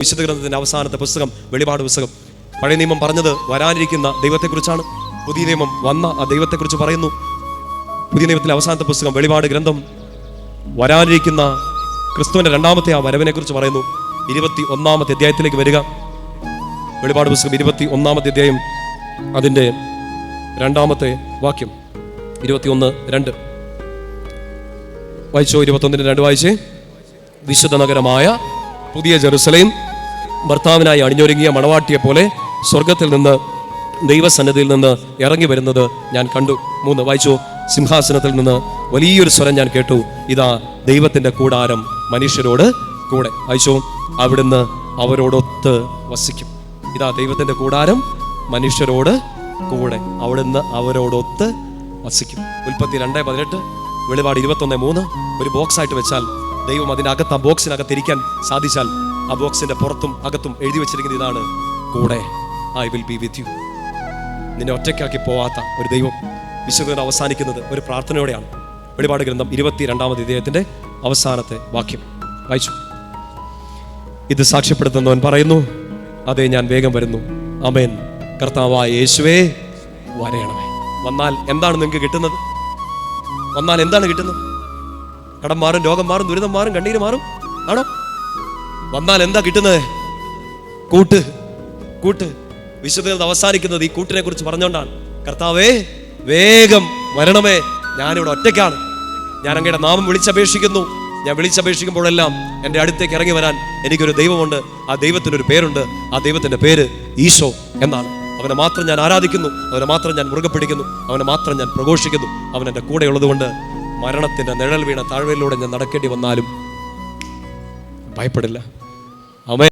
വിശുദ്ധ ഗ്രന്ഥത്തിന്റെ അവസാനത്തെ പുസ്തകം വെളിപാട് പുസ്തകം. പഴയ നിയമം പറഞ്ഞത് വരാനിരിക്കുന്ന ദൈവത്തെക്കുറിച്ചാണ്. പുതിയ നിയമം വന്ന ആ ദൈവത്തെക്കുറിച്ച് പറയുന്നു. പുതിയ നിയമത്തിലെ അവസാനത്തെ പുസ്തകം വെളിപാട് ഗ്രന്ഥം വരാനിരിക്കുന്ന ക്രിസ്തുവിന്റെ രണ്ടാമത്തെ ആ വരവിനെ കുറിച്ച് പറയുന്നു. 21-ാമത്തെ അധ്യായത്തിലേക്ക് വരിക. വെളിപാട് പുസ്തകം 21-ാമത്തെ അധ്യായം അതിൻ്റെ 2-ാമത്തെ വാക്യം. 21:2 വായിച്ചോ. 21:2 വായിച്ചേ. വിശുദ്ധ നഗരമായ പുതിയ ജെറുസലേം ഭർത്താവിനായി അണിഞ്ഞൊരുങ്ങിയ മണവാട്ടിയെ പോലെ സ്വർഗത്തിൽ നിന്ന് ദൈവസന്നിധിയിൽ നിന്ന് ഇറങ്ങി വരുന്നത് ഞാൻ കണ്ടു. 3 വായിച്ചു. സിംഹാസനത്തിൽ നിന്ന് വലിയൊരു സ്വരം ഞാൻ കേട്ടു, ഇതാ ദൈവത്തിന്റെ കൂടാരം മനുഷ്യരോട് കൂടെ. വായിച്ചു. അവിടുന്ന് അവരോടൊത്ത് വസിക്കും. ഇതാ ദൈവത്തിന്റെ കൂടാരം മനുഷ്യരോട് കൂടെ, അവിടുന്ന് അവരോടൊത്ത് വസിക്കും. ഉൽപ്പത്തി 2:18, വെളിപാട് 21:3 ഒരു ബോക്സ് ആയിട്ട് വെച്ചാൽ ദൈവം അതിൻ്റെ അകത്ത്, ആ ബോക്സിനകത്ത് ഇരിക്കാൻ സാധിച്ചാൽ ആ ബോക്സിന്റെ പുറത്തും അകത്തും എഴുതി വെച്ചിരിക്കുന്നത് ഇതാണ്, കൂടെ I will be with you. നിന്നെ ഒറ്റയ്ക്കാക്കി പോവാത്ത ഒരു ദൈവം. വിശുദ്ധ അവസാനിക്കുന്നത് ഒരു പ്രാർത്ഥനയോടെയാണ്. വെളിപാട് ഗ്രന്ഥം 22-ാമത്തെ അധ്യായത്തിന്റെ അവസാനത്തെ വാക്യം വായിച്ചു. ഇത് സാക്ഷ്യപ്പെടുത്തുന്നവൻ പറയുന്നു, അതെ ഞാൻ വേഗം വരുന്നു. ആമേൻ. കർത്താവായ യേശുവേ വരയണമേ. വന്നാൽ എന്താണ് നിങ്ങൾക്ക് കിട്ടുന്നത്? വന്നാൽ എന്താണ് കിട്ടുന്നത്? കടം മാറും, രോഗം മാറും, ദുരിതം മാറും, കണ്ണീര് മാറും ആണോ? വന്നാൽ എന്താ കിട്ടുന്നത്? കൂട്ട്. വിശുദ്ധ അവസാനിക്കുന്നത് ഈ കൂട്ടിനെ കുറിച്ച് പറഞ്ഞുകൊണ്ടാണ്. കർത്താവേ വേഗം വരണമേ, ഞാനിവിടെ ഒറ്റയ്ക്കാണ്. ഞാൻ അങ്ങയുടെ നാമം വിളിച്ചപേക്ഷിക്കുന്നു. ഞാൻ വിളിച്ചപേക്ഷിക്കുമ്പോഴെല്ലാം എൻ്റെ അടുത്തേക്ക് ഇറങ്ങി വരാൻ എനിക്കൊരു ദൈവമുണ്ട്. ആ ദൈവത്തിനൊരു പേരുണ്ട്. ആ ദൈവത്തിൻ്റെ പേര് ഈശോ എന്നാണ്. അവനെ മാത്രം ഞാൻ ആരാധിക്കുന്നു, അവനെ മാത്രം ഞാൻ മുറുകെ പിടിക്കുന്നു, അവനെ മാത്രം ഞാൻ പ്രഘോഷിക്കുന്നു. അവൻ എൻ്റെ കൂടെ ഉള്ളത് കൊണ്ട് മരണത്തിന്റെ നിഴൽ വീണ താഴ്വരയിലൂടെ ഞാൻ നടക്കേണ്ടി വന്നാലും ഭയപ്പെടില്ല. ആമേൻ.